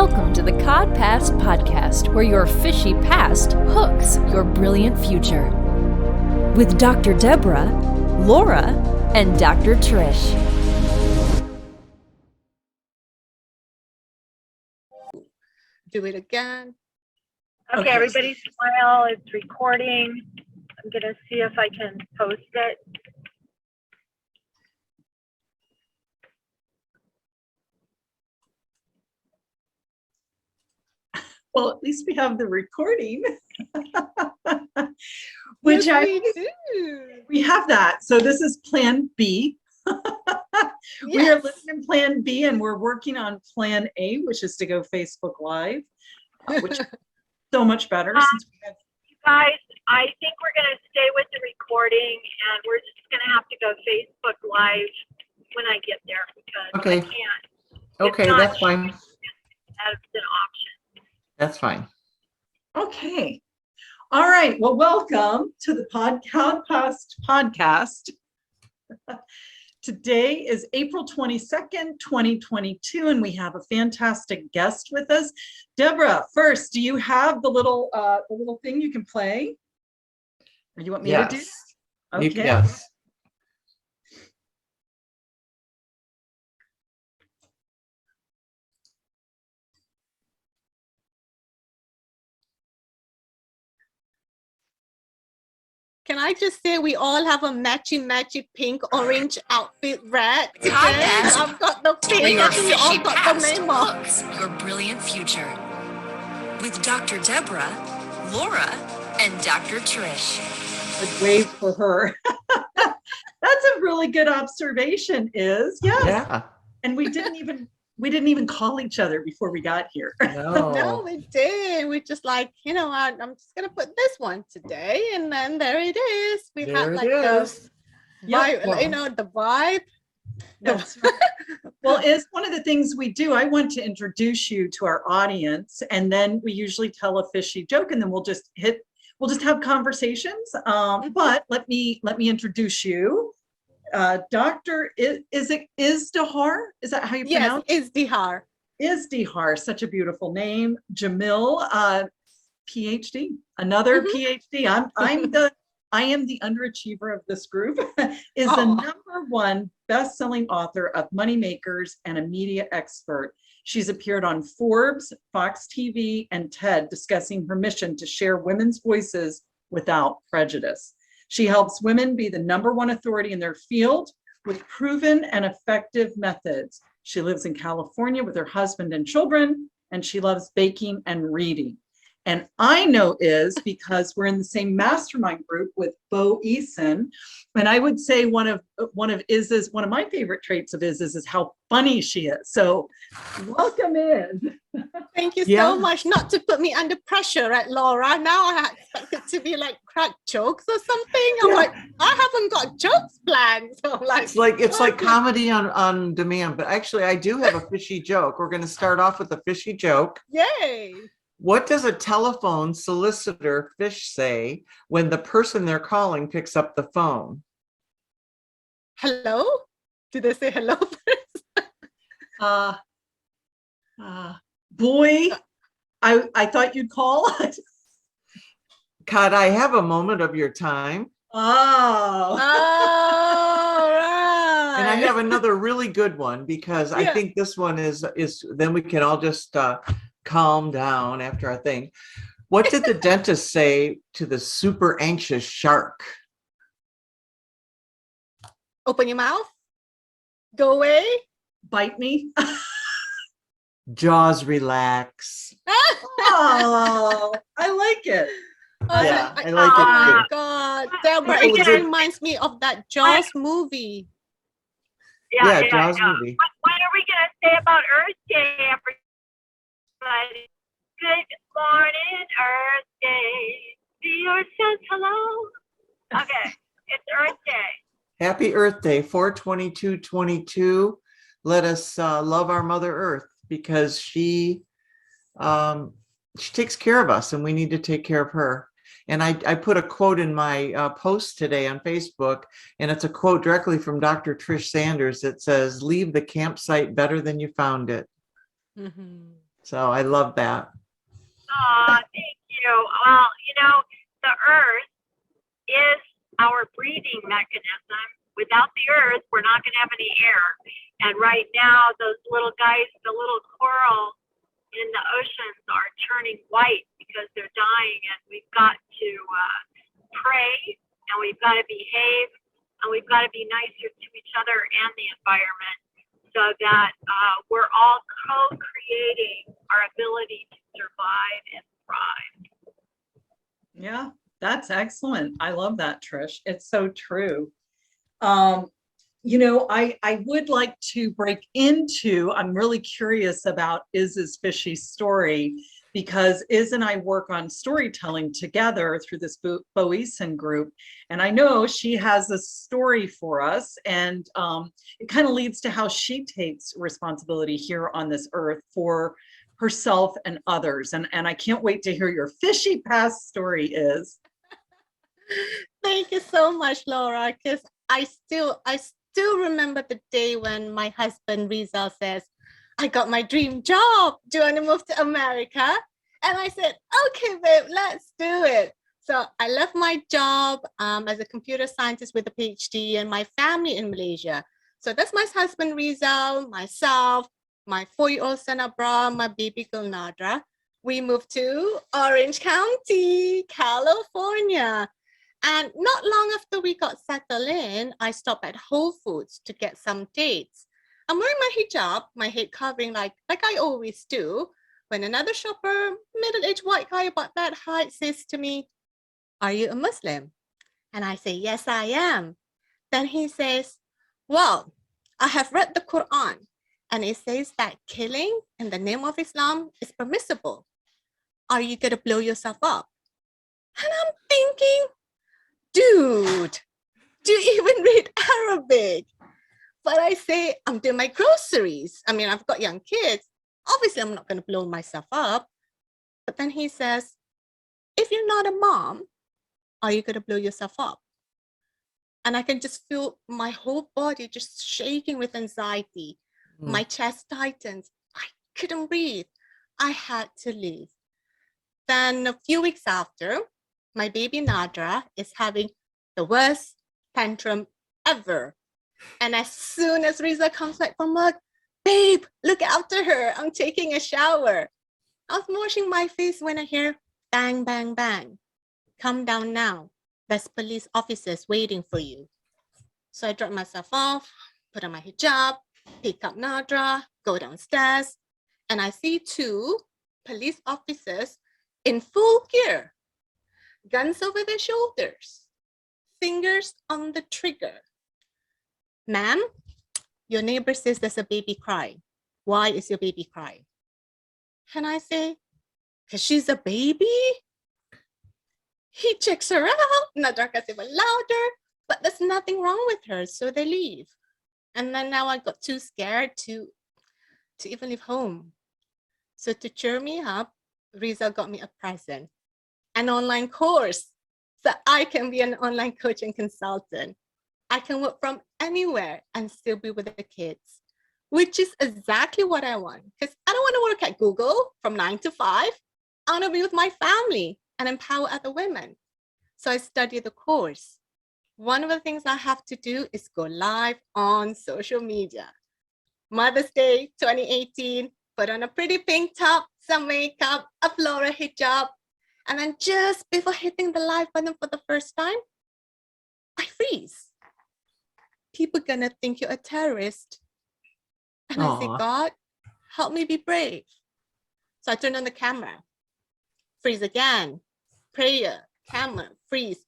Welcome to the CodPast podcast, where your fishy past hooks your brilliant future. With Dr. Deborah, Laura, and Dr. Trish. Do it again. Okay, everybody smile. It's recording. I'm going to see if I can post it. Well, at least we have the recording. Which we do. We have that. So this is Plan B. We are living in Plan B, and we're working on Plan A, which is to go Facebook Live, which is so much better. Since we have... You guys, I think we're going to stay with the recording, and we're just going to have to go Facebook Live when I get there because I can't. Okay, that's fine. As an option. That's fine. Okay. All right. Well, welcome to the CodPast podcast. Today is April 22nd, 2022, and we have a fantastic guest with us. Deborah, first, do you have the little thing you can play? Or you want me to do? Okay. Yes. Can I just say we all have a matchy pink, orange outfit, red. CodPast. I've got the pink, Your and we all fishy got past the name of. hooks your brilliant future. With Dr. Deborah, Laura, and Dr. Trish. I'd wave for her. That's a really good observation, yes. Yeah. And we didn't even call each other before we got here. No, we did. We just like, you know, I'm just gonna put this one today, and then there it is. We had like the vibe, you know, the vibe. That's right. Well, it's one of the things we do. I want to introduce you to our audience, and then we usually tell a fishy joke, and then we'll just have conversations. But let me introduce you. Dr. Is it Izdihar? Is that how you pronounce it? Yes, Izdihar. Izdihar, such a beautiful name. Jamil, PhD, another PhD. I am the underachiever of this group. Is the #1 best-selling author of Moneymakers and a media expert. She's appeared on Forbes, Fox TV, and TED, discussing her mission to share women's voices without prejudice. She helps women be the #1 authority in their field with proven and effective methods. She lives in California with her husband and children, and she loves baking and reading. And I know Iz because we're in the same mastermind group with Bo Eason. And I would say one of my favorite traits of Iz is how funny she is. So welcome in. Thank you so much. Not to put me under pressure, right, Laura? Now I expect it to be like crack jokes or something. I'm like, I haven't got jokes planned. So It's like comedy on demand. But actually, I do have a fishy joke. We're going to start off with a fishy joke. Yay. What does a telephone solicitor fish say when the person they're calling picks up the phone? Hello? Did they say hello first? Boy, I thought you'd call. Could I have a moment of your time? Oh. All right. And I have another really good one because I think this one is then we can all just calm down after our thing. What did the dentist say to the super anxious shark? Open your mouth. Go away. Bite me. Jaws relax. Oh, I like it. Yeah, I like it. Oh my God. Deborah, it just reminds me of that Jaws movie. Yeah, Jaws movie. What are we going to say about Earth Day, everybody? Good morning, Earth Day. The Earth says hello. Okay, it's Earth Day. Happy Earth Day, 4/22/22. Let us love our Mother Earth because she takes care of us and we need to take care of her. And I put a quote in my post today on Facebook, and it's a quote directly from Dr. Trish Sanders that says, "Leave the campsite better than you found it." Mm-hmm. So I love that. Oh, thank you. Well, the earth is our breathing mechanism. Without the earth, we're not going to have any air. And right now, those little guys, the little coral in the oceans are turning white because they're dying. And we've got to pray, and we've got to behave, and we've got to be nicer to each other and the environment, so that we're all co-creating our ability to survive and thrive. Yeah, that's excellent. I love that, Trish. It's so true. I would like to break into, I'm really curious about Iz's fishy story, because Iz and I work on storytelling together through this Boesan group. And I know she has a story for us, and it kind of leads to how she takes responsibility here on this earth for herself and others. And I can't wait to hear your fishy past story, Iz. Thank you so much, Laura, because I still remember the day when my husband Rizal says, I got my dream job. Do you want to move to America? And I said, okay, babe, let's do it. So I left my job as a computer scientist with a PhD and my family in Malaysia. So that's my husband Rizal, myself, my 4-year-old son Abram, my baby girl Nadra. We moved to Orange County, California. And not long after we got settled in, I stopped at Whole Foods to get some dates. I'm wearing my hijab, my head covering like I always do, when another shopper, middle-aged white guy about that height, says to me, are you a Muslim? And I say, yes, I am. Then he says, well, I have read the Quran, and it says that killing in the name of Islam is permissible. Are you going to blow yourself up? And I'm thinking, dude, do you even read Arabic? But I say, I'm doing my groceries. I mean, I've got young kids. Obviously, I'm not going to blow myself up. But then he says, if you're not a mom, are you going to blow yourself up? And I can just feel my whole body just shaking with anxiety. My chest tightens. I couldn't breathe. I had to leave. Then a few weeks after, my baby Nadra is having the worst tantrum ever. And as soon as Riza comes back from work, babe, look after her. I'm taking a shower. I was washing my face when I hear bang, bang, bang. Come down now. There's police officers waiting for you. So I drop myself off, put on my hijab, pick up Nadra, go downstairs, and I see 2 police officers in full gear, guns over their shoulders, fingers on the trigger. Ma'am, your neighbor says there's a baby crying. Why is your baby crying? And I say, because she's a baby? He checks her out. Nadra gets even louder, but there's nothing wrong with her, so they leave. And then now I got too scared to even leave home. So to cheer me up, Riza got me a present, an online course, so I can be an online coach and consultant. I can work from anywhere and still be with the kids, which is exactly what I want, because I don't want to work at Google from 9 to 5. I want to be with my family and empower other women. So I studied the course. One of the things I have to do is go live on social media. Mother's Day 2018, put on a pretty pink top, some makeup, a floral hijab, and then just before hitting the live button for the first time, I freeze. People gonna think you're a terrorist. And I say, God, help me be brave. So I turn on the camera, freeze again, prayer, camera, freeze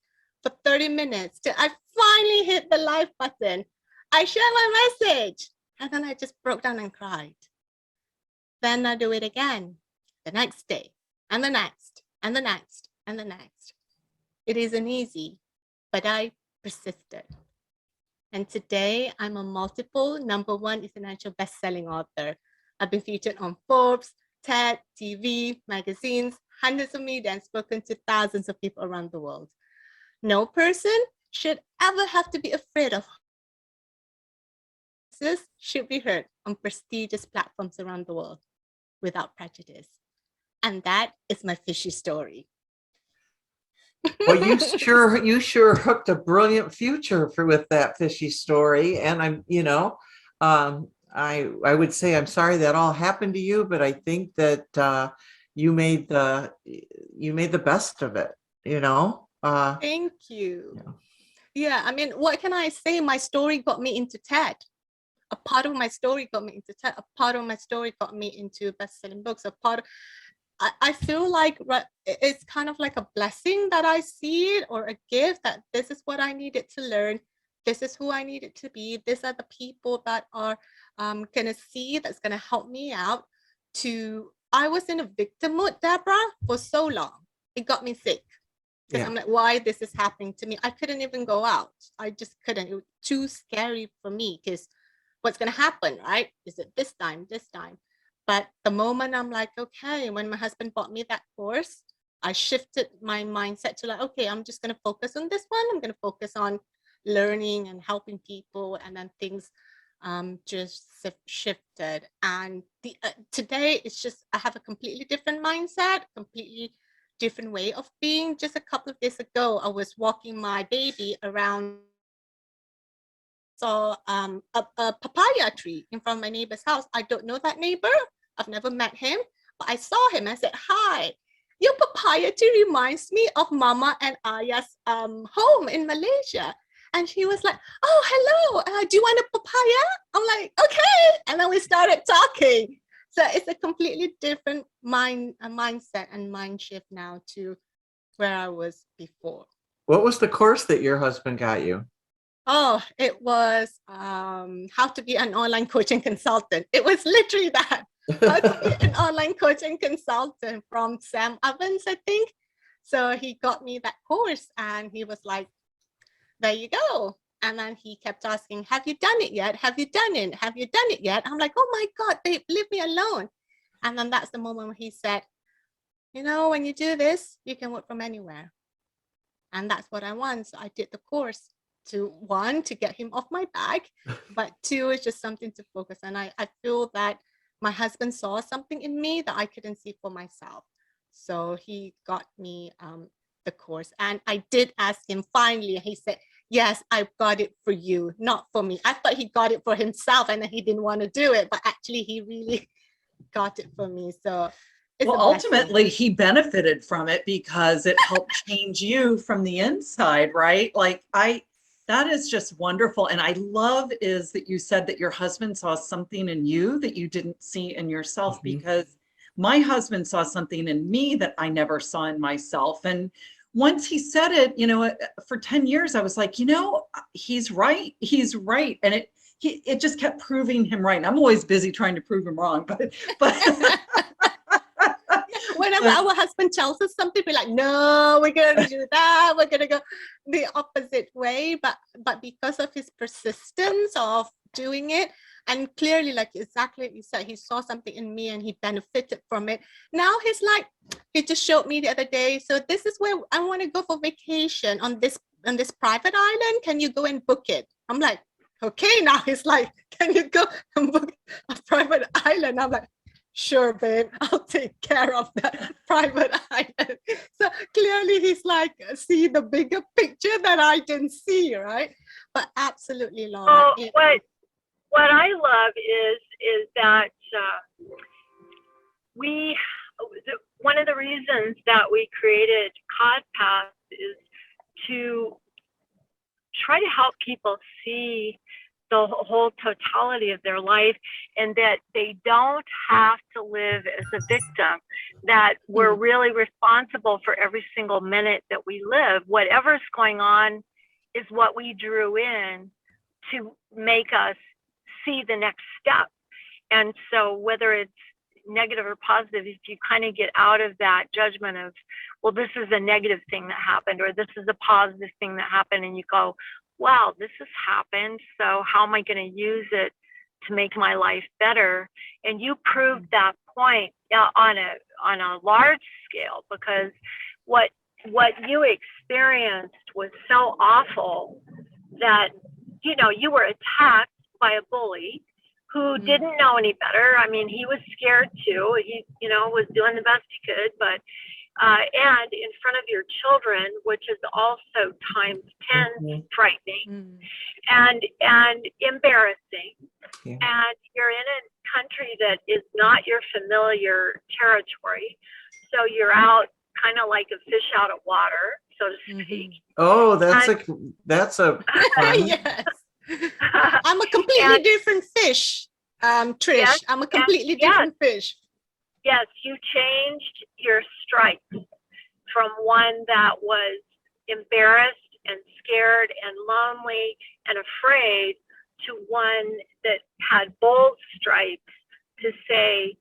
for 30 minutes till I finally hit the live button. I share my message, and then I just broke down and cried. Then I do it again, the next day, and the next, and the next, and the next. It isn't easy, but I persisted. And today I'm a multiple #1 international best-selling author. I've been featured on Forbes, TED, TV, magazines, hundreds of media, and spoken to thousands of people around the world. No person should ever have to be afraid of voices should be heard on prestigious platforms around the world. without prejudice. And that is my fishy story. Well, you sure hooked a brilliant future with that fishy story. And I would say I'm sorry that all happened to you, but I think that you made the best of it, Thank you. Yeah. Yeah, I mean, what can I say? My story got me into TED. A part of my story got me into TED. A part of my story got me into best-selling books. I feel like it's kind of like a blessing that I see it, or a gift, that this is what I needed to learn. This is who I needed to be. These are the people that are going to see, that's going to help me out. I was in a victim mode, Deborah, for so long. It got me sick. Because I'm like, why this is happening to me? I couldn't even go out. I just couldn't. It was too scary for me, because what's going to happen, right? Is it this time? But the moment I'm like, okay, when my husband bought me that course, I shifted my mindset to like, okay, I'm just going to focus on this one. I'm going to focus on learning and helping people. And then things just shifted. And today it's just, I have a completely different mindset, completely different way of being. Just a couple of days ago, I was walking my baby around, saw a papaya tree in front of my neighbor's house. I don't know that neighbor. I've never met him, but I saw him. I said, hi, your papaya tree reminds me of Mama and Aya's home in Malaysia. And she was like, oh, hello, do you want a papaya? I'm like, okay. And then we started talking. So it's a completely different mindset and mind shift now to where I was before. What was the course that your husband got you? Oh, it was how to be an online coaching consultant. It was literally that. How to be an online coaching consultant from Sam Evans, I think. So he got me that course and he was like, there you go. And then he kept asking, have you done it yet? Have you done it? Have you done it yet? I'm like, oh my God, babe, leave me alone. And then that's the moment when he said, when you do this, you can work from anywhere. And that's what I want. So I did the course to get him off my back, but two, it's just something to focus. And I feel that my husband saw something in me that I couldn't see for myself. So he got me the course. And I did ask him finally, he said, yes, I've got it for you, not for me. I thought he got it for himself and then he didn't want to do it, but actually he really got it for me. So well, ultimately he benefited from it because it helped change you from the inside, right? Like that is just wonderful. And I love is that you said that your husband saw something in you that you didn't see in yourself, because my husband saw something in me that I never saw in myself. And once he said it, for 10 years, I was like, he's right. He's right. And it just kept proving him right. And I'm always busy trying to prove him wrong, but whenever our husband tells us something, we're like, no, we're going to do that. We're going to go the opposite way. But because of his persistence of doing it, and clearly, like exactly what you said, he saw something in me and he benefited from it. Now he's like, he just showed me the other day, so this is where I want to go for vacation on this private island. Can you go and book it? I'm like, okay. Now he's like, can you go and book a private island? I'm like, sure, babe, I'll take care of that private island. So clearly he's like, see the bigger picture that I didn't see, right? But absolutely, Laura. Oh, what I love is that one of the reasons that we created CodPast is to try to help people see the whole totality of their life, and that they don't have to live as a victim, that we're really responsible for every single minute that we live. Whatever's going on is what we drew in to make us see the next step. And so whether it's negative or positive, if you kind of get out of that judgment of, well, this is a negative thing that happened, or this is a positive thing that happened, and you go, wow, this has happened, so how am I going to use it to make my life better? And you proved that point on a large scale, because what you experienced was so awful that you were attacked by a bully, who didn't know any better. I mean, he was scared too. He, was doing the best he could, but and in front of your children, which is also times 10 frightening and embarrassing. Yeah. And you're in a country that is not your familiar territory. So you're out kind of like a fish out of water, so to speak. Oh, that's a Yes. I'm a completely different fish, Trish. Yes, I'm a completely different fish. Yes, you changed your stripe from one that was embarrassed and scared and lonely and afraid to one that had bold stripes to say,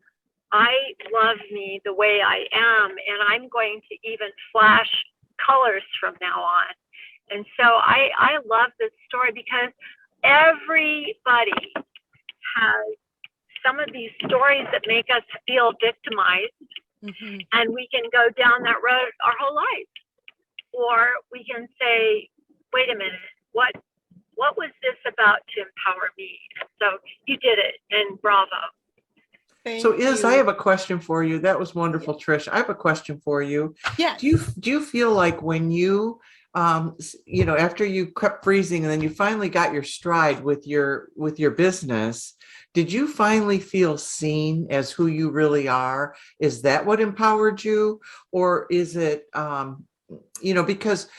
I love me the way I am, and I'm going to even flash colors from now on. And so I love this story because everybody has some of these stories that make us feel victimized, and we can go down that road our whole life. Or we can say, wait a minute, what was this about to empower me? So you did it, and bravo. So I have a question for you. That was wonderful, Trish. I have a question for you. Yeah. Do you feel like when you after you kept freezing and then you finally got your stride with your business, did you finally feel seen as who you really are? Is that what empowered you? Or is it, because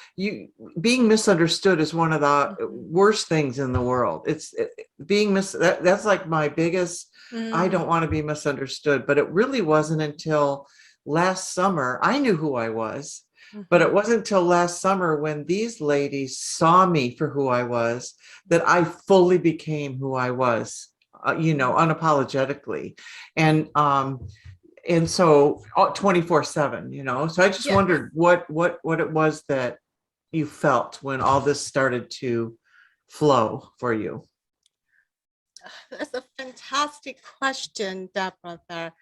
being misunderstood is one of the worst things in the world. That's like my biggest, I don't want to be misunderstood, but it really wasn't until last summer, I knew who I was. But it wasn't until last summer when these ladies saw me for who I was that I fully became who I was, unapologetically. And so 24/7, so I just wondered what it was that you felt when all this started to flow for you. That's a fantastic question, Deborah, there.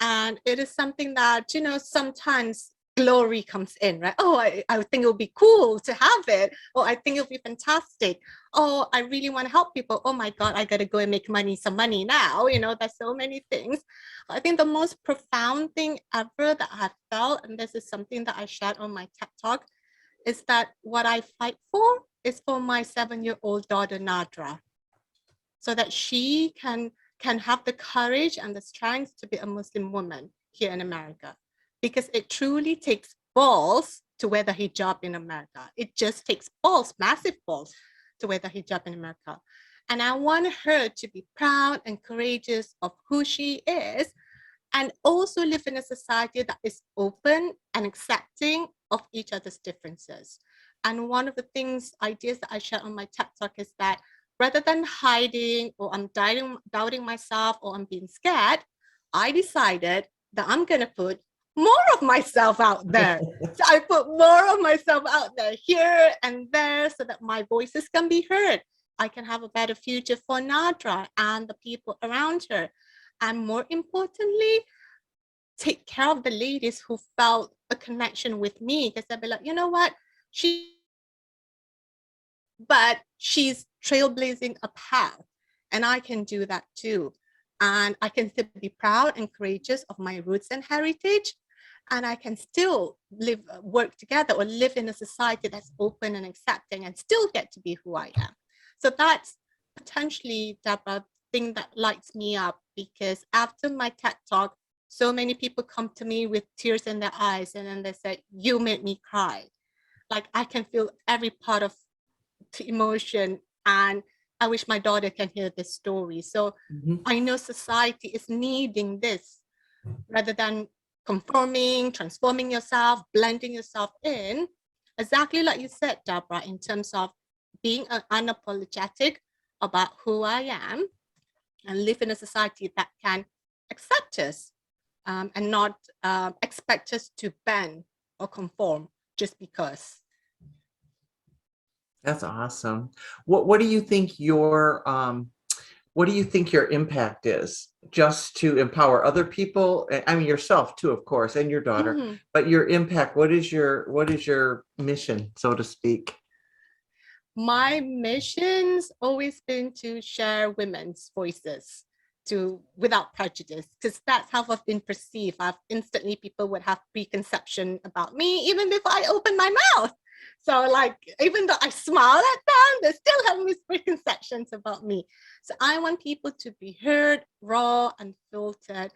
And it is something that, sometimes glory comes in, right? Oh, I think it would be cool to have it. Or I think it would be fantastic. Oh, I really want to help people. Oh my God, I got to go and make some money now. There's so many things. I think the most profound thing ever that I felt, and this is something that I shared on my TED Talk, is that what I fight for is for my 7-year-old daughter, Nadra, so that she can have the courage and the strength to be a Muslim woman here in America. Because it truly takes balls to wear the hijab in America. It just takes balls, massive balls, to wear the hijab in America. And I want her to be proud and courageous of who she is, and also live in a society that is open and accepting of each other's differences. And one of the ideas that I shared on my TED Talk is that rather than hiding or I'm doubting myself or I'm being scared, I decided that I'm going to put more of myself out there. So I put more of myself out there here and there so that my voices can be heard. I can have a better future for Nadra and the people around her. And more importantly, take care of the ladies who felt a connection with me, because they'll be like, you know what? She's trailblazing a path, and I can do that too. And I can still be proud and courageous of my roots and heritage. And I can still work together or live in a society that's open and accepting and still get to be who I am. So that's potentially, Deborah, the thing that lights me up, because after my TED Talk, so many people come to me with tears in their eyes and then they say, you made me cry. Like I can feel every part of the emotion, and I wish my daughter can hear this story. So I know society is needing this rather than conforming, transforming yourself, blending yourself in, exactly like you said, Deborah, in terms of being unapologetic about who I am and live in a society that can accept us and not expect us to bend or conform just because. That's awesome. What do you think your impact is, just to empower other people? I mean, yourself too, of course, and your daughter, but your impact, what is your mission, so to speak? my mission's always been to share women's voices without prejudice, because that's how I've been perceived. Instantly people would have preconception about me even before I open my mouth. So like, even though I smile at them, they still have mispreconceptions about me. So I want people to be heard, raw, unfiltered,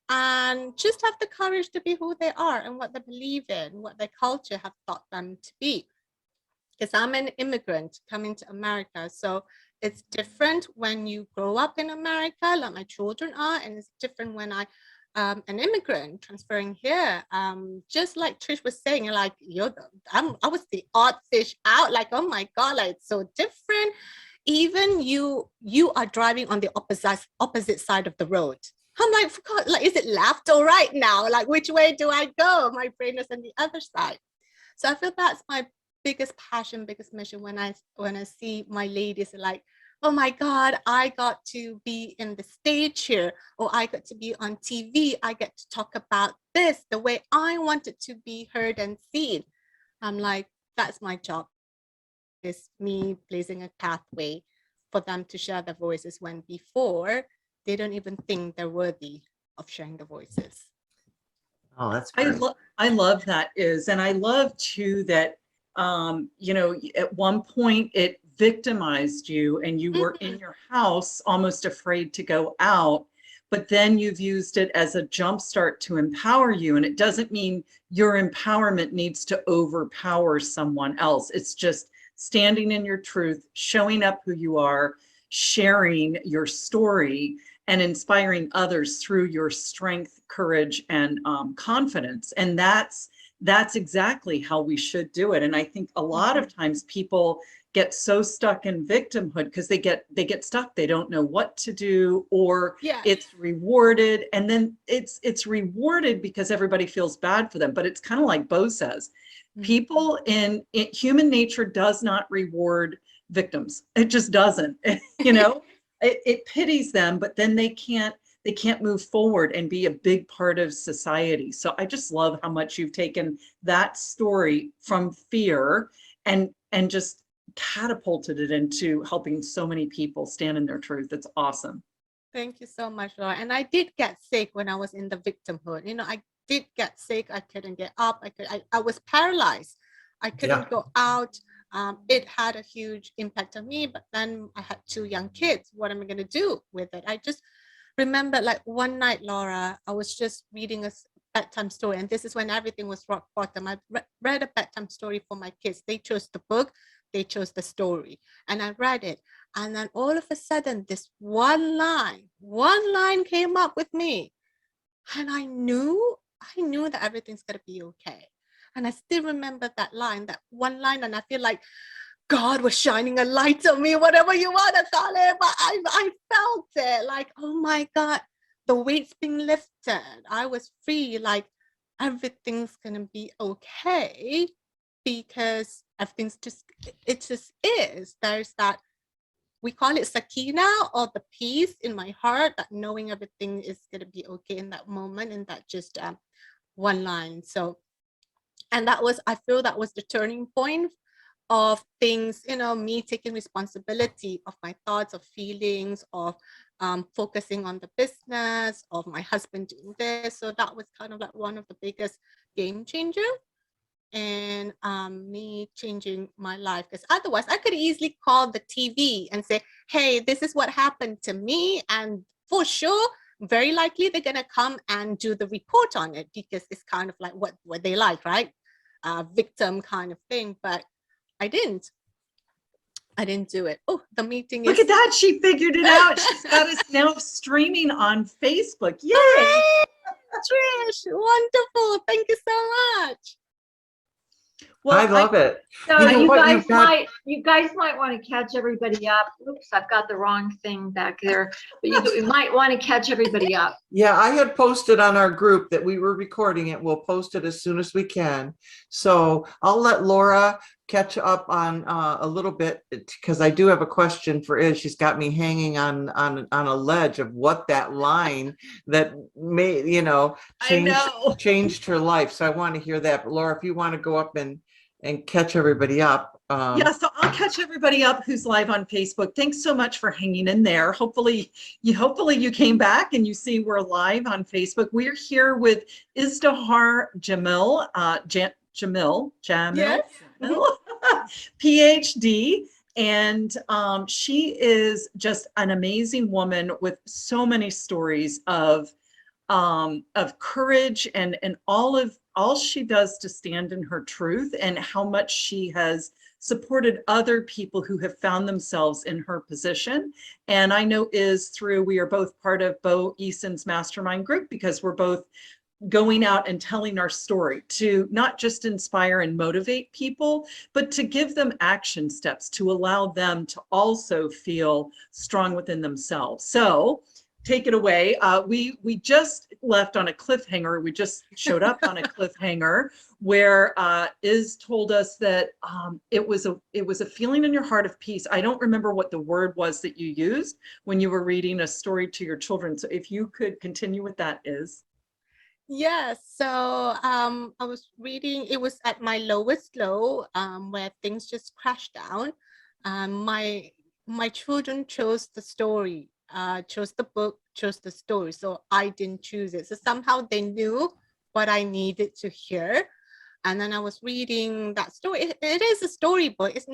and just have the courage to be who they are and what they believe in, what their culture have taught them to be. Because I'm an immigrant coming to America. So it's different when you grow up in America, like my children are, and it's different when an immigrant transferring here. Just like Trish was saying, like, I was the odd fish out, like, oh my God, like, it's so different. Even you are driving on the opposite side of the road. I'm like, for God, like, is it left or right now? Like, which way do I go? My brain is on the other side. So I feel that's my biggest passion, biggest mission when I see my ladies like, oh my God, I got to be in the stage here, or I got to be on TV. I get to talk about this the way I want it to be heard and seen. I'm like, that's my job. It's me blazing a pathway for them to share their voices when before they don't even think they're worthy of sharing the voices. Oh, that's great. I love that, and I love too that at one point it victimized you and you were in your house almost afraid to go out, but then you've used it as a jumpstart to empower you. And it doesn't mean your empowerment needs to overpower someone else. It's just standing in your truth, showing up who you are, sharing your story, and inspiring others through your strength, courage, and confidence. And that's exactly how we should do it. And I think a lot of times people get so stuck in victimhood because they get stuck. They don't know what to do, or it's rewarded. And then it's rewarded because everybody feels bad for them. But it's kind of like Bo says, people in human nature does not reward victims. It just doesn't, it pities them, but then they can't move forward and be a big part of society. So I just love how much you've taken that story from fear and just catapulted it into helping so many people stand in their truth. It's awesome. Thank you so much, Laura. And I did get sick when I was in the victimhood. I did get sick. I couldn't get up. I was paralyzed. I couldn't go out. It had a huge impact on me, but then I had 2 young kids. What am I going to do with it? I just remember, like, one night, Laura, I was just reading a bedtime story, and this is when everything was rock bottom. I read a bedtime story for my kids. They chose the book, they chose the story, and I read it. And then all of a sudden, this one line came up with me, and I knew that everything's going to be okay. And I still remember that one line, and I feel like God was shining a light on me, whatever you want to call it. But I felt it, like, oh my God, the weight's being lifted. I was free, like, everything's going to be okay, because everything's it just is. There's that, we call it sakina, or the peace in my heart, that knowing everything is going to be okay in that moment, in that just one line. So, and I feel that was the turning point of things, me taking responsibility of my thoughts, of feelings, of focusing on the business, of my husband doing this. So that was kind of like one of the biggest game changer in me changing my life. Because otherwise I could easily call the TV and say, hey, this is what happened to me. And for sure, very likely they're going to come and do the report on it, because it's kind of like what they like, right? Victim kind of thing. But I didn't do it. Oh, the meeting is... Look at that. She figured it out. She's got us now streaming on Facebook. Yay! Hey, Trish, wonderful. Thank you so much. Well, I love it. So you guys might want to catch everybody up. Oops, I've got the wrong thing back there. But you might want to catch everybody up. Yeah, I had posted on our group that we were recording it. We'll post it as soon as we can. So I'll let Laura catch up on a little bit, because I do have a question for Iz. She's got me hanging on a ledge of what that line that may, changed her life. So I want to hear that. But Laura, if you want to go up and catch everybody up, Yeah, so I'll catch everybody up who's live on Facebook. Thanks so much for hanging in there. Hopefully you came back and you see we're live on Facebook. We're here with Izdihar Jamil, Jamil, Yes. PhD. And she is just an amazing woman with so many stories of courage and all she does to stand in her truth, and how much she has supported other people who have found themselves in her position. And I know we are both part of Bo Eason's mastermind group, because we're both going out and telling our story to not just inspire and motivate people, but to give them action steps to allow them to also feel strong within themselves. So take it away. We just left on a cliffhanger. We just showed up on a cliffhanger where Iz told us that it was a feeling in your heart of peace. I don't remember what the word was that you used when you were reading a story to your children. So if you could continue with that, Iz. Yes. So I was reading, it was at my lowest low, where things just crashed down. My children chose the story, chose the book, chose the story. So I didn't choose it. So somehow they knew what I needed to hear. And then I was reading that story. It is a storybook. It's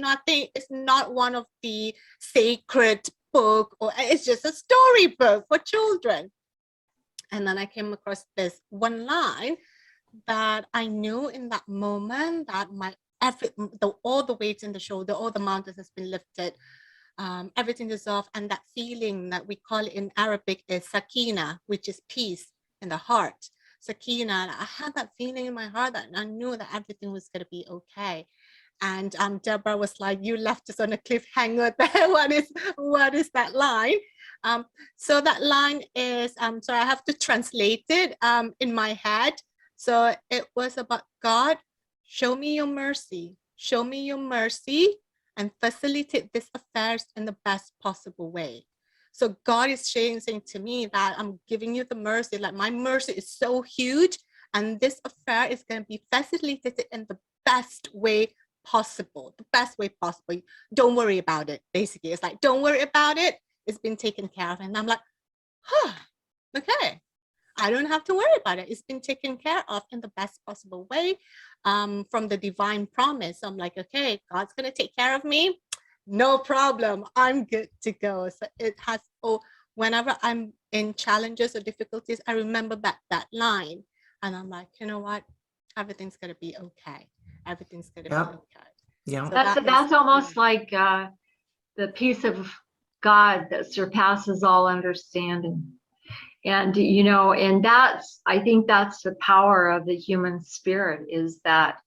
not one of the sacred book, or it's just a storybook for children. And then I came across this one line that I knew in that moment that all the weights in the shoulder, all the mountains has been lifted, everything is off, and that feeling that we call it in Arabic is sakina, which is peace in the heart. Sakina, I had that feeling in my heart that I knew that everything was going to be okay. And Deborah was like, "You left us on a cliffhanger there. What is that line?" So that line is, so I have to translate it in my head. So it was about, God, show me your mercy, and facilitate these affairs in the best possible way. So God is saying to me that I'm giving you the mercy, like my mercy is so huge, and this affair is going to be facilitated in the best way possible, Don't worry about it. Basically, it's like, don't worry about it. It's been taken care of. And I'm like, okay. I don't have to worry about it. It's been taken care of in the best possible way, from the divine promise. I'm like, okay, God's going to take care of me. No problem. I'm good to go. So it has, whenever I'm in challenges or difficulties, I remember that line. And I'm like, you know what? Everything's going to be okay. Everything's going to be okay. Yeah. So that's almost like the peace of God that surpasses all understanding. And, and I think that's the power of the human spirit, is that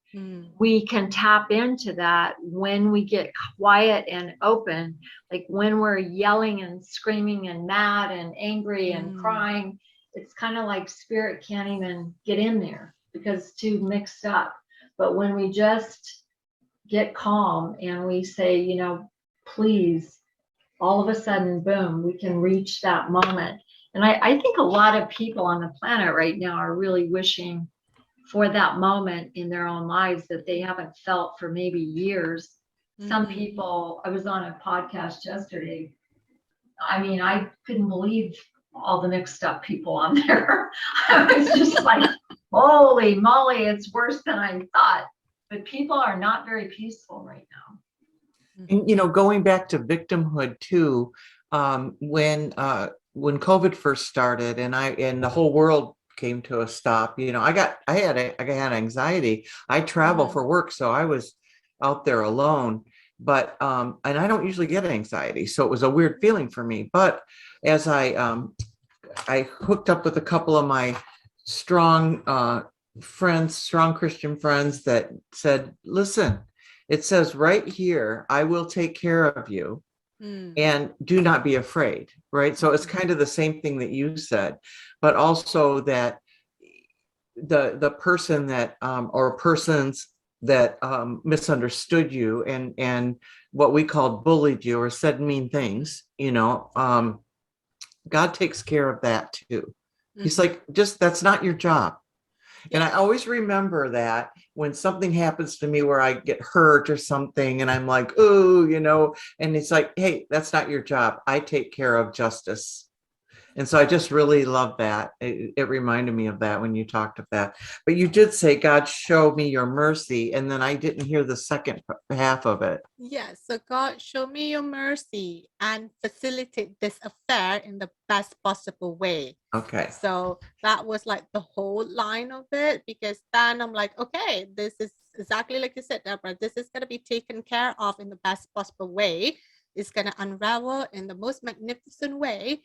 we can tap into that when we get quiet and open, like when we're yelling and screaming and mad and angry and crying. It's kind of like spirit can't even get in there because it's too mixed up. But when we just get calm and we say, please, all of a sudden, boom, we can reach that moment. And I think a lot of people on the planet right now are really wishing for that moment in their own lives that they haven't felt for maybe years. Some people, I was on a podcast yesterday. I mean, I couldn't believe all the mixed up people on there. I was just like, holy moly, it's worse than I thought. But people are not very peaceful right now. And going back to victimhood too, when COVID first started and the whole world came to a stop, I had anxiety. I travel for work, so I was out there alone. But and I don't usually get anxiety, so it was a weird feeling for me. But as I hooked up with a couple of my strong Christian friends that said, listen, it says right here, I will take care of you and do not be afraid, right? So it's kind of the same thing that you said, but also that the person that or persons that misunderstood you and what we called bullied you or said mean things, God takes care of that too. He's like, that's not your job. And I always remember that when something happens to me where I get hurt or something, and I'm like, oh, and it's like, hey, that's not your job. I take care of justice. And so I just really love that. It reminded me of that when you talked of that. But you did say, God, show me your mercy. And then I didn't hear the second half of it. Yes. So God, show me your mercy and facilitate this affair in the best possible way. Okay. So that was like the whole line of it, because then I'm like, okay, this is exactly like you said, Deborah, this is going to be taken care of in the best possible way. It's going to unravel in the most magnificent way.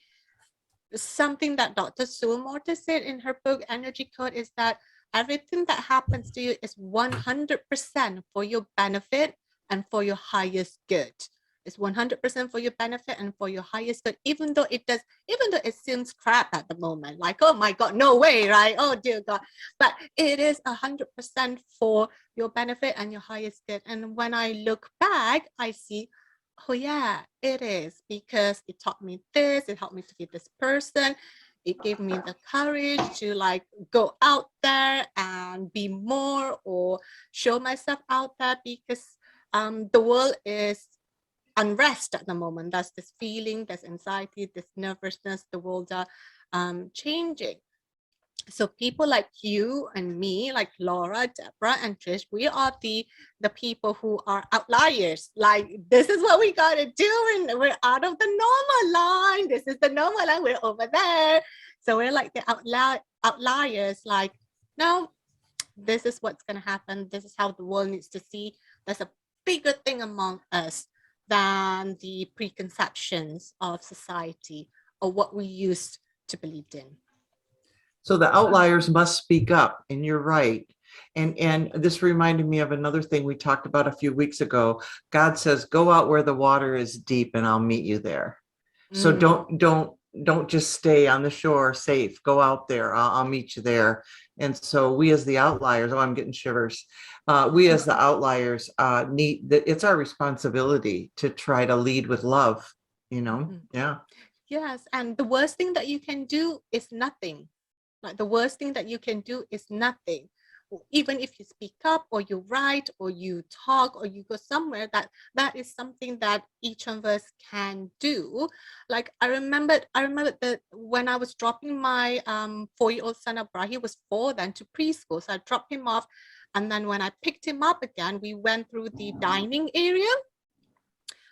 Something that Dr. Sue Morter said in her book, Energy Code, is that everything that happens to you is 100% for your benefit and for your highest good. It's 100% for your benefit and for your highest good, even though it seems crap at the moment, like, oh my God, no way, right? Oh dear God. But it is 100% for your benefit and your highest good. And when I look back, I see, oh yeah, it is, because it taught me this, it helped me to be this person. It gave me the courage to like go out there and be more, or show myself out there, because the world is unrest at the moment. There's this feeling, there's anxiety, this nervousness, the world are changing. So people like you and me, like Laura, Deborah, and Trish, we are the people who are outliers. Like, this is what we got to do, and we're out of the normal line. This is the normal line. We're over there. So we're like the outliers. Like, no, this is what's going to happen. This is how the world needs to see. There's a bigger thing among us than the preconceptions of society or what we used to believe in. So the outliers must speak up, and you're right. And this reminded me of another thing we talked about a few weeks ago. God says, go out where the water is deep and I'll meet you there. So don't just stay on the shore safe. Go out there. I'll meet you there. And so we as the outliers, I'm getting shivers. We as the outliers it's our responsibility to try to lead with love, Yeah. Yes. And the worst thing that you can do is nothing. Like, the worst thing that you can do is nothing. Even if you speak up or you write or you talk or you go somewhere, that is something that each of us can do. Like, I remember that when I was dropping my 4-year-old son Abra, he was 4 then, to preschool. So I dropped him off, and then when I picked him up again, we went through the dining area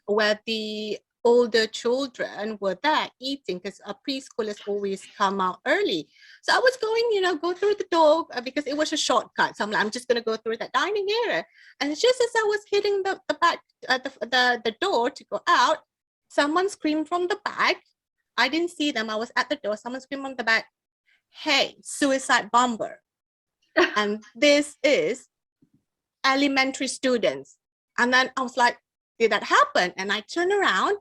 where the older children were there eating, because preschoolers always come out early. So I was going, go through the door because it was a shortcut. So I'm just going to go through that dining area. And just as I was hitting the back, the door to go out, someone screamed from the back. I didn't see them. I was at the door. Someone screamed from the back, hey, suicide bomber. And this is elementary students. And then I was like, did that happen? And I turned around,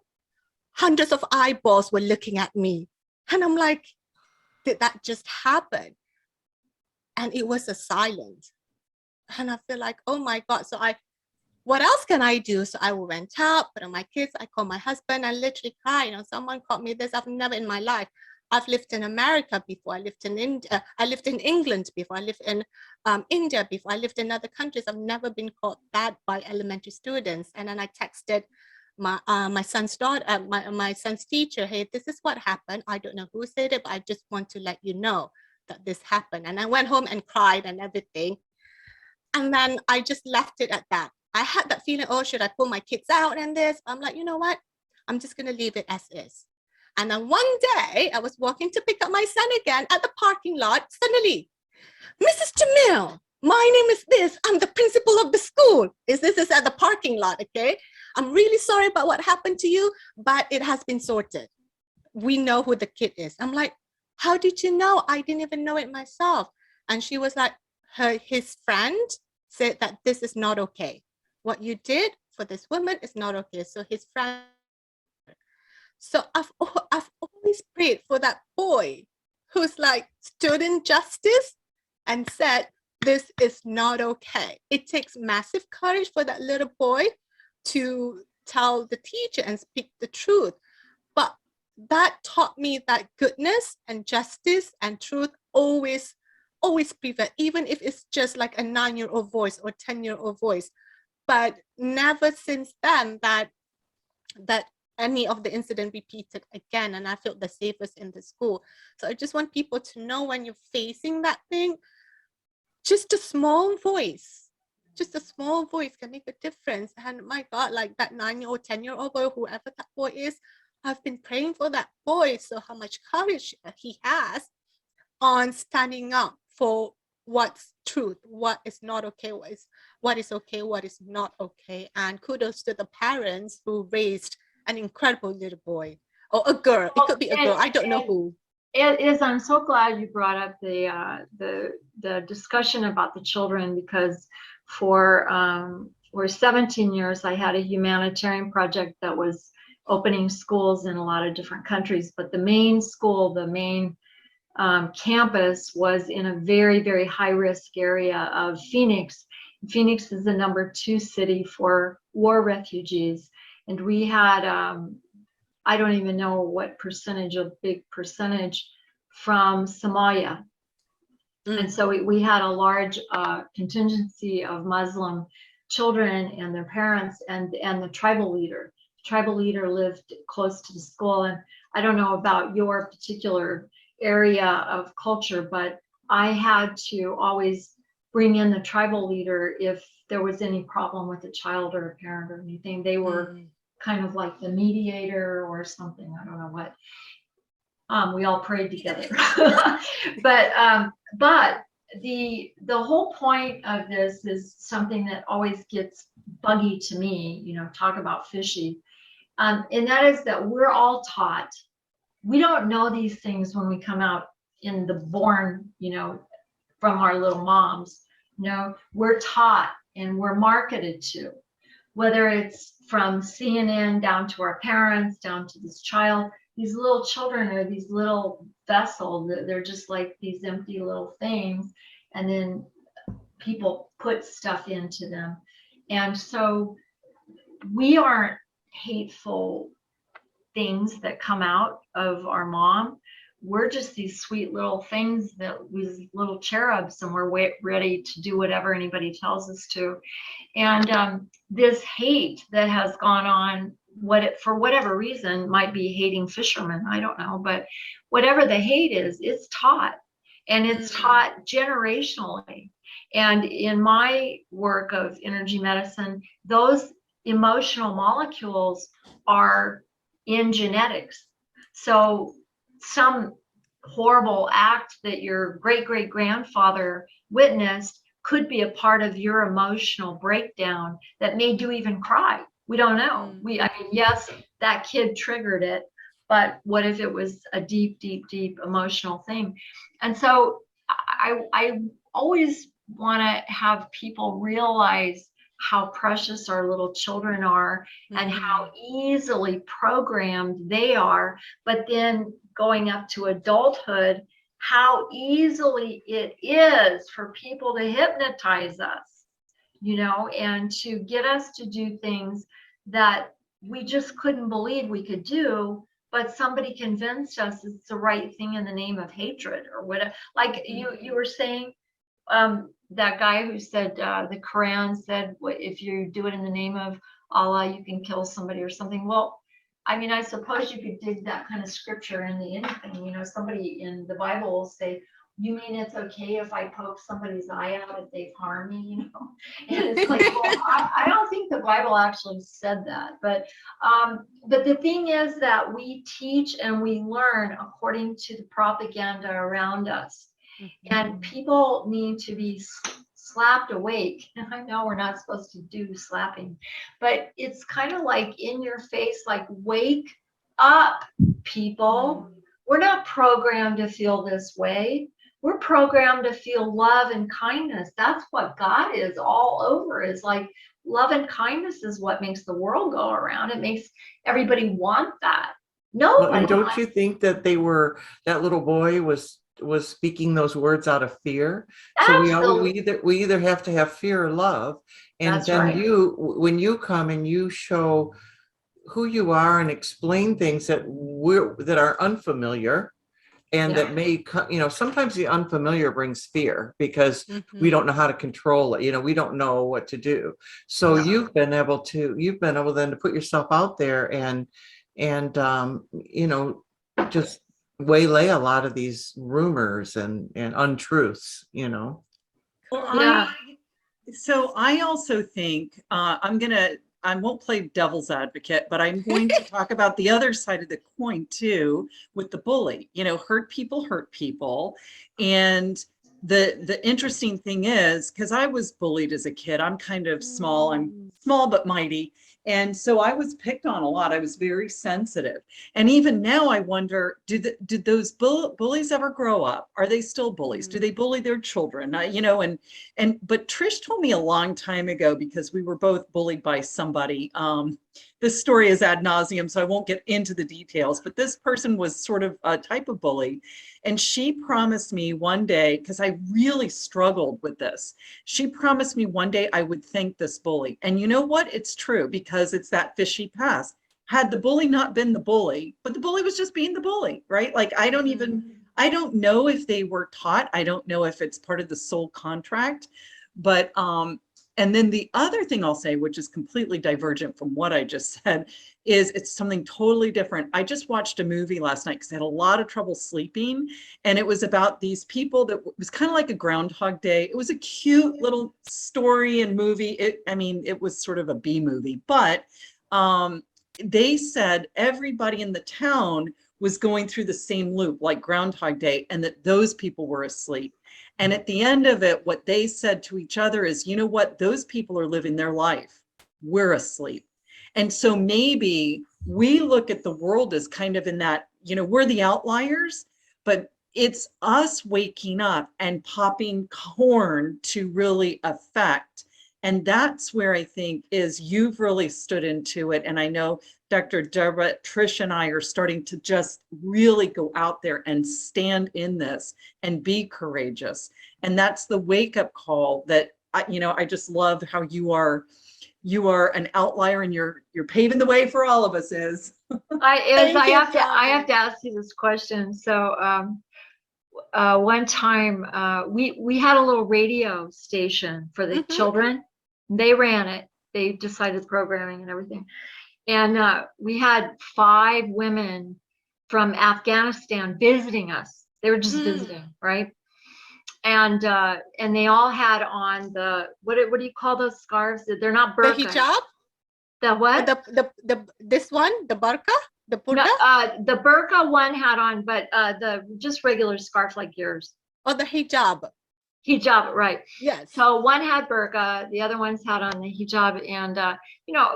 hundreds of eyeballs were looking at me. And I'm like, did that just happen? And it was a silence. And I feel like, oh my God. So what else can I do? So I went out, put on my kids, I called my husband, I literally cried. Someone called me this. I've never in my life. I've lived in America before. I lived in India. I lived in England before. I lived in India before. I lived in other countries. I've never been called that by elementary students. And then I texted my son's daughter, my son's teacher, hey, this is what happened. I don't know who said it, but I just want to let you know that this happened. And I went home and cried and everything. And then I just left it at that. I had that feeling, oh, should I pull my kids out and this? I'm like, you know what? I'm just going to leave it as is. And then one day I was walking to pick up my son again at the parking lot. Suddenly, Mrs. Jamil, my name is this. I'm the principal of the school. This is at the parking lot, okay? I'm really sorry about what happened to you, but it has been sorted. We know who the kid is. I'm like, how did you know? I didn't even know it myself. And she was like, his friend said that this is not okay. What you did for this woman is not okay. So his friend. So I've always prayed for that boy who's like stood in justice and said, this is not okay. It takes massive courage for that little boy to tell the teacher and speak the truth. But that taught me that goodness and justice and truth always always prefer, even if it's just like a 9-year-old voice or 10-year-old voice. But never since then that any of the incident repeated again, and I felt the safest in the school. So I just want people to know, when you're facing that thing, just a small voice can make a difference. And my God, like that 9-year-old, 10-year-old boy, whoever that boy is, I've been praying for that boy. So how much courage he has on standing up for what's truth, what is not okay, what is okay, what is not okay. And kudos to the parents who raised an incredible little boy or a girl. It could be a girl. I don't know who. It is. I'm so glad you brought up the discussion about the children, because for 17 years I had a humanitarian project that was opening schools in a lot of different countries, but the main school, the main campus was in a very, very high risk area of Phoenix. Phoenix is the #2 city for war refugees. And we had, I don't even know what percentage, a big percentage from Somalia. And so we had a large contingency of Muslim children and their parents and the tribal leader. The tribal leader lived close to the school. And I don't know about your particular area of culture, but I had to always bring in the tribal leader if there was any problem with a child or a parent or anything. They were kind of like the mediator or something. I don't know what. We all prayed together. But the whole point of this is something that always gets buggy to me, talk about fishy. And that is that we're all taught. We don't know these things when we come out in the born, from our little moms. We're taught and we're marketed to, whether it's from CNN down to our parents, down to this child. These little children are these little vessels. They're just like these empty little things. And then people put stuff into them. And so we aren't hateful things that come out of our mom. We're just these sweet little things, these little cherubs, and we're ready to do whatever anybody tells us to. And this hate that has gone on, for whatever reason, might be hating fishermen, I don't know, but whatever the hate is, it's taught, and it's taught generationally. And in my work of energy medicine, those emotional molecules are in genetics. So some horrible act that your great-great-grandfather witnessed could be a part of your emotional breakdown that made you even cry. We don't know. Yes, that kid triggered it, but what if it was a deep, deep, deep emotional thing? And so I always want to have people realize how precious our little children are and how easily programmed they are. But then going up to adulthood, how easily it is for people to hypnotize us, and to get us to do things that we just couldn't believe we could do, but somebody convinced us it's the right thing in the name of hatred or whatever. Like you were saying, that guy who said the Quran said, if you do it in the name of Allah, you can kill somebody or something. Well, I suppose you could dig that kind of scripture into anything. Somebody in the Bible will say, you mean it's okay if I poke somebody's eye out if they've harmed me, And it's like, well, I don't think the Bible actually said that. But the thing is that we teach and we learn according to the propaganda around us. And people need to be slapped awake. And I know we're not supposed to do slapping, but it's kind of like in your face, like, wake up, people. We're not programmed to feel this way. We're programmed to feel love and kindness. That's what God is all over, is like love and kindness is what makes the world go around. It makes everybody want that. Well, and don't you think that that little boy was speaking those words out of fear? Absolutely. So we either have to have fear or love. And That's then right. when you come and you show who you are and explain things that are unfamiliar, and that may, sometimes the unfamiliar brings fear because we don't know how to control it. We don't know what to do. So you've been able then to put yourself out there and just waylay a lot of these rumors and untruths. Well, Yeah. I also think I won't play devil's advocate, but I'm going to talk about the other side of the coin too, with the bully. Hurt people. And the interesting thing is, because I was bullied as a kid, I'm kind of small. I'm small but mighty. And so I was picked on a lot. I was very sensitive. And even now I wonder, did those bullies ever grow up? Are they still bullies? Do they bully their children? But Trish told me a long time ago, because we were both bullied by somebody. This story is ad nauseum, so I won't get into the details, but this person was sort of a type of bully. And she promised me one day, because I really struggled with this, she promised me one day I would thank this bully. And you know what? It's true, because it's that fishy past. Had the bully not been the bully, but the bully was just being the bully, right? Like, I don't know if they were taught. I don't know if it's part of the soul contract, but, and then the other thing I'll say, which is completely divergent from what I just said, is it's something totally different. I just watched a movie last night because I had a lot of trouble sleeping. And it was about these people that was kind of like a Groundhog Day. It was a cute little story and movie. It was sort of a B movie, but they said everybody in the town was going through the same loop like Groundhog Day, and that those people were asleep. And at the end of it, what they said to each other is, you know what, those people are living their life. We're asleep. And so maybe we look at the world as kind of in that, we're the outliers, but it's us waking up and popping corn to really affect. And that's where I think is you've really stood into it. And I know Dr. Deborah, Trish, and I are starting to just really go out there and stand in this and be courageous. And that's the wake-up call that I just love how you are an outlier, and you're paving the way for all of us. I have to ask you this question. So one time we had a little radio station for the children. They ran it. They decided programming and everything. And we had 5 women from Afghanistan visiting us. They were just visiting, right? And they all had on the what do you call those scarves? They're not burqa. The hijab? The what? The this one, the burqa, the purda? No, the burqa one had on, but the just regular scarf like yours. Oh, the hijab. Hijab, right? Yes. So one had burqa, the other ones had on the hijab, and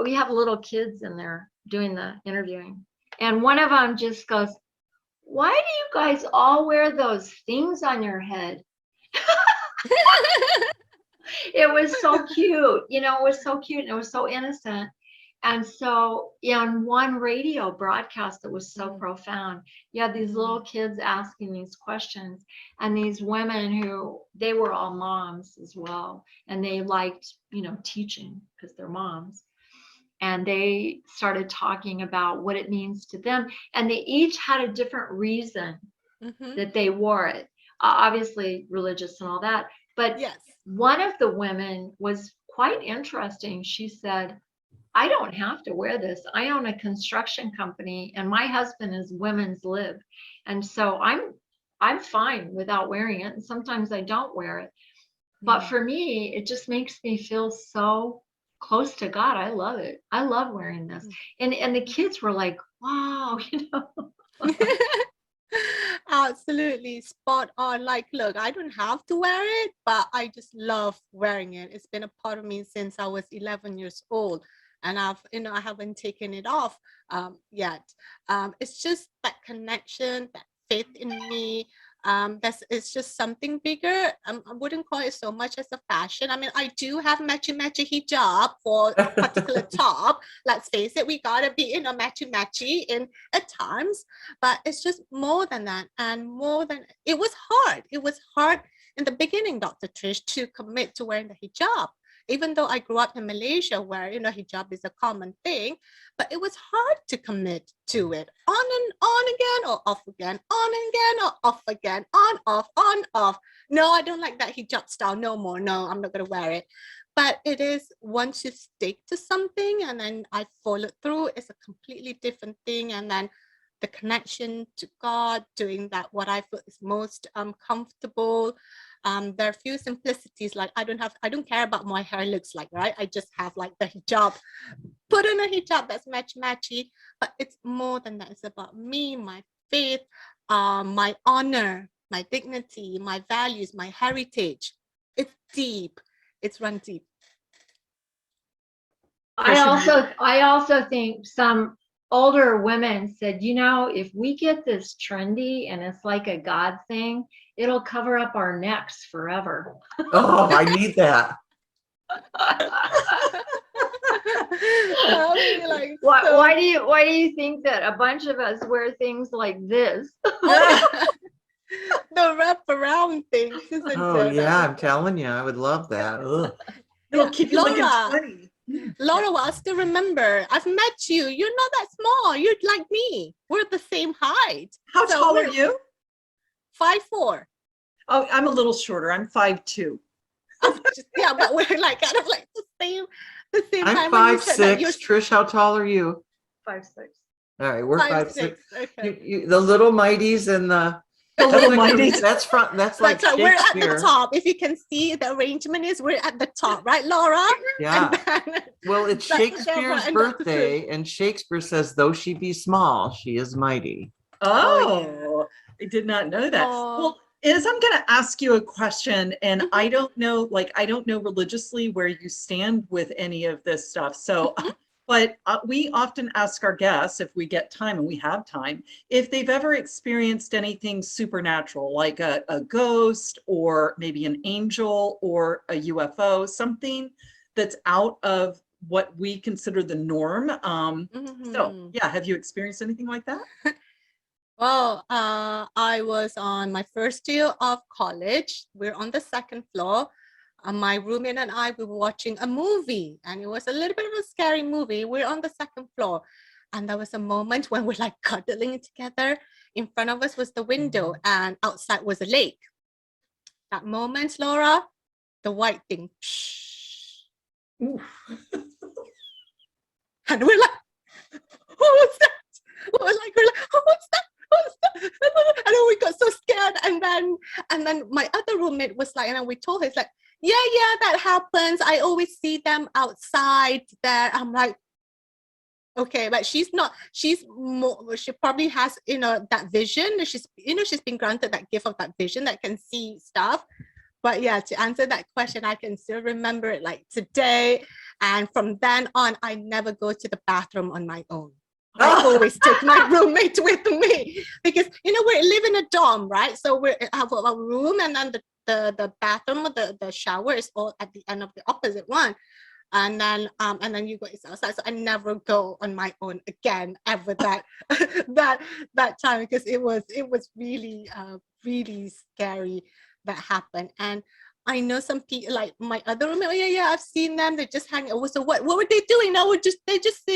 we have little kids in there doing the interviewing, and one of them just goes, "Why do you guys all wear those things on your head?" It was so cute, it was so cute, and it was so innocent. And so in one radio broadcast that was so profound, you had these little kids asking these questions, and these women who, they were all moms as well, and they liked, teaching because they're moms. And they started talking about what it means to them. And they each had a different reason that they wore it. Obviously religious and all that. But yes, one of the women was quite interesting. She said, I don't have to wear this. I own a construction company, and my husband is women's lib. And so I'm fine without wearing it. And sometimes I don't wear it. But for me, it just makes me feel so close to God. I love it. I love wearing this. And the kids were like, wow, Absolutely spot on. Like, look, I don't have to wear it, but I just love wearing it. It's been a part of me since I was 11 years old. And I haven't taken it off yet. It's just that connection, that faith in me. It's just something bigger. I wouldn't call it so much as a fashion. I mean, I do have matchy hijab for a particular top. Let's face it, we gotta be matchy in at times. But it's just more than that, and more than it was hard. It was hard in the beginning, Dr. Trish, to commit to wearing the hijab. even though I grew up in Malaysia where, hijab is a common thing, but it was hard to commit to it. On and on again or off again, on and again or off again, on, off. No, I don't like that hijab style no more. No, I'm not going to wear it. But it is, once you stick to something and then I follow through, it's a completely different thing. And then the connection to God, doing that, what I feel is most comfortable. There are a few simplicities, like I don't care about my hair looks like, right? I just have like the hijab, put on a hijab that's matchy, but it's more than that. It's about me, my faith, my honor, my dignity, my values, my heritage. It's deep. It's run deep. I also think some older women said, if we get this trendy and it's like a God thing, it'll cover up our necks forever. Oh, I need that. Why do you think that a bunch of us wear things like this? The wraparound things, isn't it? Oh yeah, I'm telling you, I would love that. Ugh. It'll keep you looking Laura, 20. Laura, well, I still remember. I've met you. You're not that small. You're like me. We're the same height. How tall are you? 5'4". Oh, I'm a little shorter. I'm 5'2". Yeah, but we're like kind of like the same I'm time. 5'6". Trish, how tall are you? 5'6". All right, we're 5'6". Okay. The little mighties and the little mighties. That's like Shakespeare. We're at the top. If you can see the arrangement we're at the top, right, Laura? Yeah. Well, it's Shakespeare's birthday, and Shakespeare says, "Though she be small, she is mighty." Oh, I did not know that. Well, I'm going to ask you a question, and I don't know religiously where you stand with any of this stuff. So, but we often ask our guests, if we get time, and we have time, if they've ever experienced anything supernatural, like a ghost or maybe an angel or a UFO, something that's out of what we consider the norm. So yeah, have you experienced anything like that? Well, I was on my first year of college. We're on the second floor. My roommate and I, we were watching a movie, and it was a little bit of a scary movie. We're on the second floor, and there was a moment when we're like cuddling together. In front of us was the window, and outside was a lake. That moment, Laura, the white thing. And we're like, what was that? We're like, oh, what's that? And then we got so scared, and then my other roommate was like, and then we told her, it's like, yeah, that happens. I always see them outside there. I'm like, okay, but she's more, she probably has, that vision. She's been granted that gift of that vision that can see stuff. But yeah, to answer that question, I can still remember it like today. And from then on, I never go to the bathroom on my own. I always take my roommate with me, because we live in a dorm, right? So we have a room, and then the bathroom, the shower is all at the end of the opposite one, and then you go outside. So I never go on my own again ever that that time, because it was really really scary that happened. And I know some people, like my other roommate, I've seen them. They just hang. So what were they doing? No, they just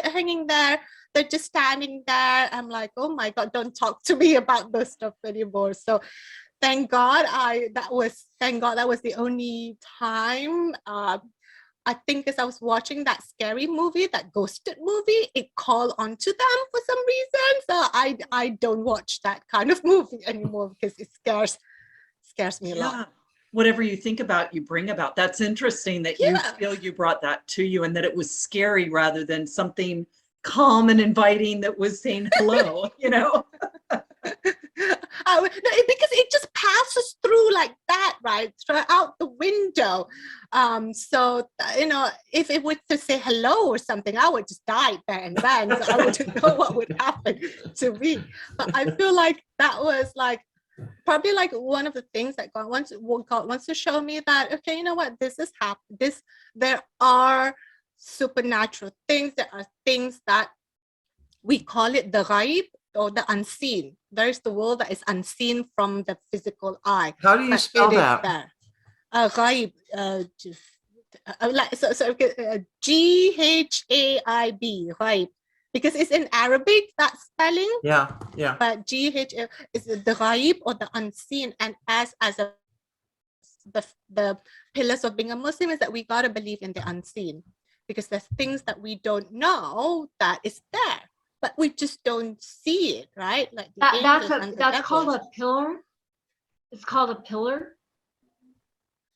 hanging there. They're just standing there. I'm like, oh my God, don't talk to me about this stuff anymore. So thank God that was the only time. I think as I was watching that scary movie, that ghosted movie, it called onto them for some reason. So I don't watch that kind of movie anymore, because it scares me a lot. Whatever you think about, you bring about. That's interesting that you feel you brought that to you, and that it was scary rather than something calm and inviting that was saying hello, Because it just passes through like that, right, out the window. So if it were to say hello or something, I would just die there and then. So I wouldn't know what would happen to me. But I feel like that was like probably like one of the things that God wants to show me, that okay, you know what, this is happening. There are supernatural things. There are things that we call it the ghaib, or the unseen. There is the world that is unseen from the physical eye. How do you spell that? Ghaib. like Ghaib, right? Because it's in Arabic, that spelling. Yeah, yeah. But GH is the ghaib or the unseen, and as the pillars of being a Muslim is that we gotta believe in the unseen, because there's things that we don't know that is there, but we just don't see it, right? Like the angels and the That's called devils. a pillar. It's called a pillar.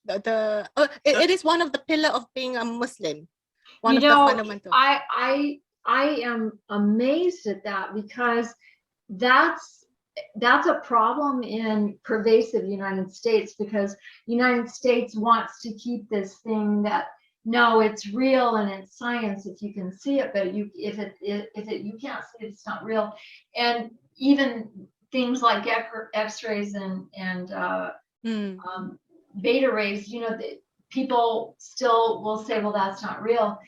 It is one of the pillar of being a Muslim. One You of the know, fundamental. I am amazed at that, because that's a problem in pervasive United States, because United States wants to keep this thing that no, it's real and it's science if you can see it, but you can't see it, it's not real. And even things like X-rays and beta rays, people still will say, well, that's not real.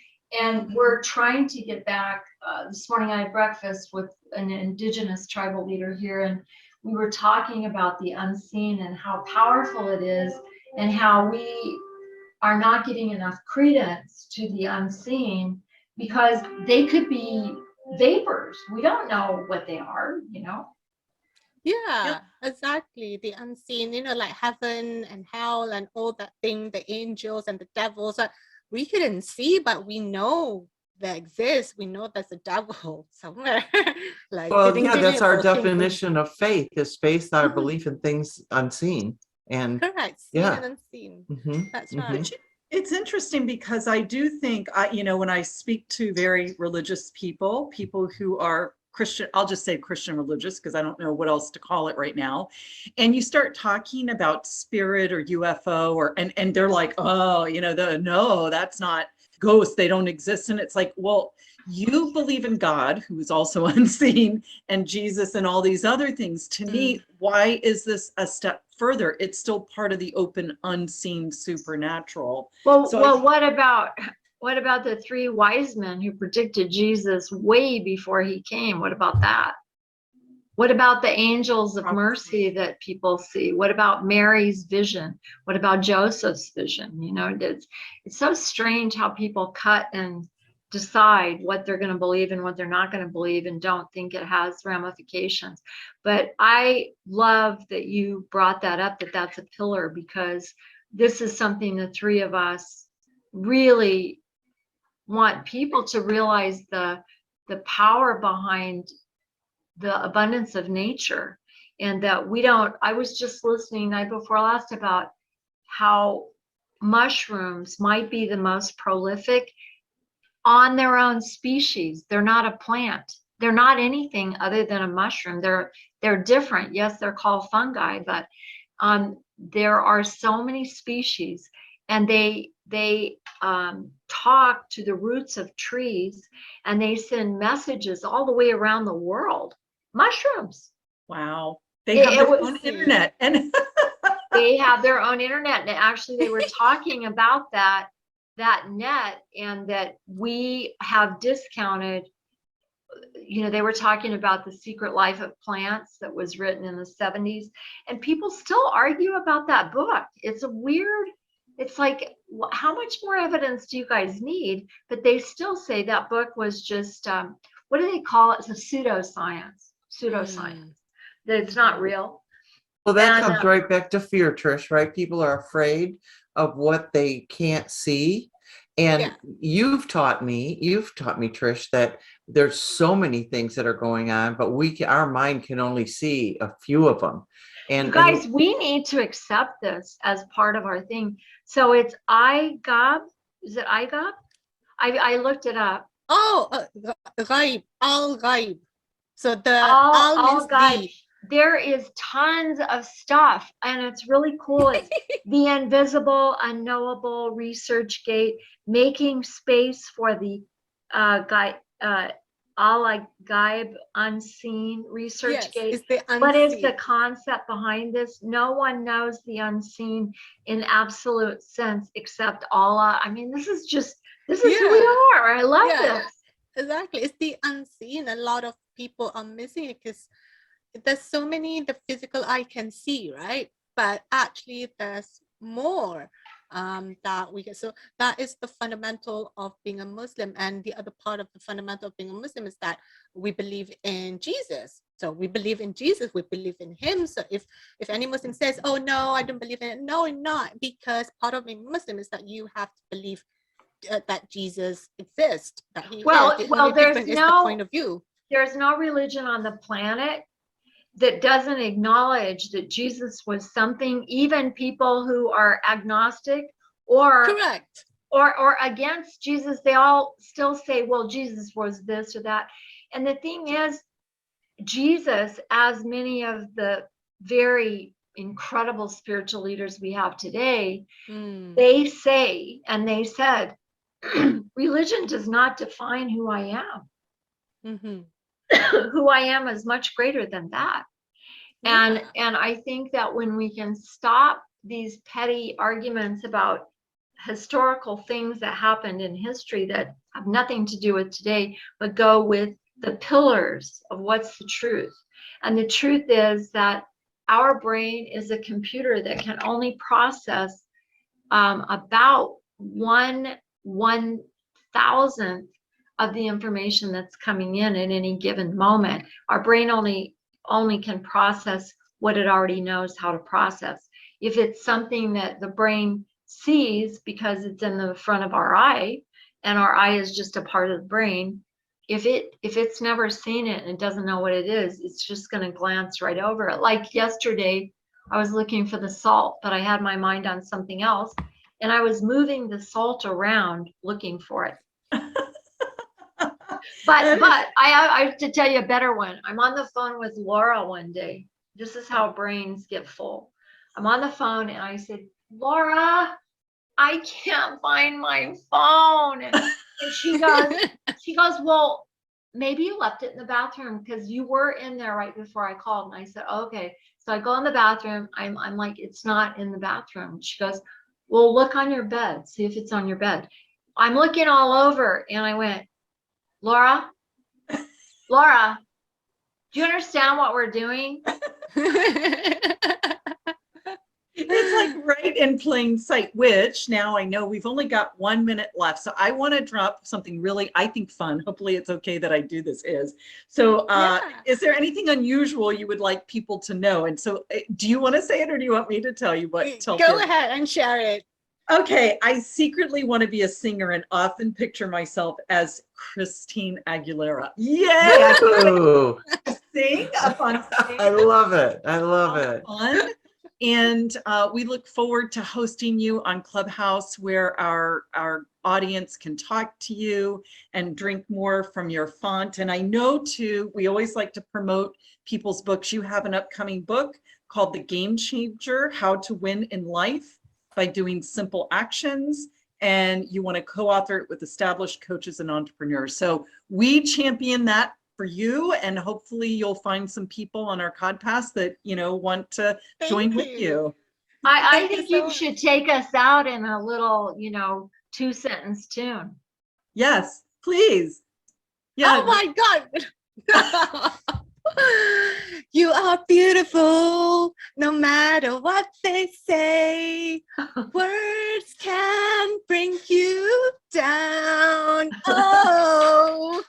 And we're trying to get back. This morning I had breakfast with an indigenous tribal leader here, and we were talking about the unseen and how powerful it is, and how we are not getting enough credence to the unseen, because they could be vapors. We don't know what they are, Yeah, exactly. The unseen, like heaven and hell and all that thing, the angels and the devils. We couldn't see, but we know they exist. We know there's a devil somewhere. Well, yeah, that's our poking. definition of faith, is faith, our belief in things unseen. And Correct. Seen yeah. and unseen. Mhm, That's mhm. right. It's interesting because I do think, when I speak to very religious people who are Christian, I'll just say Christian religious, because I don't know what else to call it right now. And you start talking about spirit or UFO and they're like, oh, no, that's not ghosts. They don't exist. And it's like, well, you believe in God, who is also unseen, and Jesus and all these other things. To me, why is this a step further? It's still part of the open, unseen, supernatural. Well, So what about the three wise men who predicted Jesus way before he came? What about that? What about the angels of mercy that people see? What about Mary's vision? What about Joseph's vision? It's so strange how people cut and decide what they're going to believe and what they're not going to believe, and don't think it has ramifications. But I love that you brought that up, that's a pillar, because this is something the three of us really want people to realize, the power behind the abundance of nature. And that I was just listening night before last about how mushrooms might be the most prolific on their own species. They're not a plant. They're not anything other than a mushroom. They're different. Yes, they're called fungi, but there are so many species, and they talk to the roots of trees, and they send messages all the way around the world. Mushrooms. Wow. They have their own internet. And they have their own internet. And actually they were talking about that net, and that we have discounted. They were talking about The Secret Life of Plants that was written in the 70s, and people still argue about that book. It's like, how much more evidence do you guys need? But they still say that book was just, what do they call it? It's a pseudoscience, that it's not real. Well, that comes right back to fear, Trish, right? People are afraid of what they can't see. And you've taught me, Trish, that there's so many things that are going on, but our mind can only see a few of them. And you guys, we need to accept this as part of our thing. So it's IGOB. Is it IGOB? I looked it up. Ghaib, al-ghaib. So the al means there is tons of stuff, and it's really cool. It's the invisible, unknowable research gate, making space for the Al-Ghaib, unseen research gate. What is the concept behind this? No one knows the unseen in absolute sense except Allah. I mean, this is who we are. I love this. Exactly. It's the unseen. A lot of people are missing it because there's so many the physical eye can see, right? But actually there's more. that we get. So that is the fundamental of being a Muslim. And the other part of the fundamental of being a Muslim is that we believe in Jesus. So we believe in Jesus, we believe in him. So if any Muslim says, oh no, I don't believe in it, no, not, because part of being Muslim is that you have to believe that Jesus exists, that he is. The only difference is the point of view. There's no religion on the planet that doesn't acknowledge that Jesus was something. Even people who are agnostic or correct or against Jesus, they all still say, well, Jesus was this or that. And the thing is, Jesus, as many of the very incredible spiritual leaders we have today, they say, and they said, religion does not define who I am. Who I am is much greater than that. And I think that when we can stop these petty arguments about historical things that happened in history that have nothing to do with today, but go with the pillars of what's the truth. And the truth is that our brain is a computer that can only process about 1/1000th of the information that's coming in at any given moment. Our brain only can process what it already knows how to process. If it's something that the brain sees because it's in the front of our eye, and our eye is just a part of the brain, if it's never seen it and it doesn't know what it is, it's just going to glance right over it. Like yesterday, I was looking for the salt, but I had my mind on something else, and I was moving the salt around looking for it. But I have to tell you a better one. I'm on the phone with Laura one day. This is how brains get full. I'm on the phone and I said, Laura, I can't find my phone. And she goes, well, maybe you left it in the bathroom because you were in there right before I called. And I said, oh, okay. So I go in the bathroom. I'm like, it's not in the bathroom. She goes, well, look on your bed. See if it's on your bed. I'm looking all over. And I went, Laura, do you understand what we're doing? It's like right in plain sight, which now I know we've only got 1 minute left. So I want to drop something really, I think, fun. Hopefully it's okay that I do this. Is there anything unusual you would like people to know? And so do you want to say it or do you want me to tell you what? Go ahead and share it. Okay, I secretly want to be a singer and often picture myself as Christine Aguilera. Yay! Sing up on stage. I love it. I love it. Fun. And we look forward to hosting you on Clubhouse, where our audience can talk to you and drink more from your font. And I know too, we always like to promote people's books. You have an upcoming book called The Game Changer: How to Win in Life by Doing Simple Actions. And you want to co-author it with established coaches and entrepreneurs. So we champion that for you, and hopefully you'll find some people on our CodPast that want to join with you. I think you should take us out in a little 2-sentence tune. Yes, please. Yeah. Oh my God. You are beautiful, no matter what they say. Words can bring you down. Oh.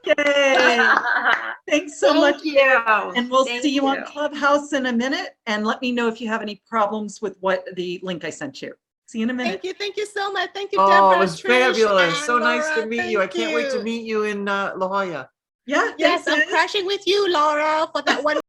Yay. Thanks so much. Thank you. And we'll see you on Clubhouse in a minute. And let me know if you have any problems with the link I sent you. See you in a minute. Thank you so much. Thank you, Oh, Deborah, it was Trish, fabulous. So Laura. nice to meet you. I can't wait to meet you in La Jolla. Yeah. Yes, I'm crashing with you, Laura, for that one.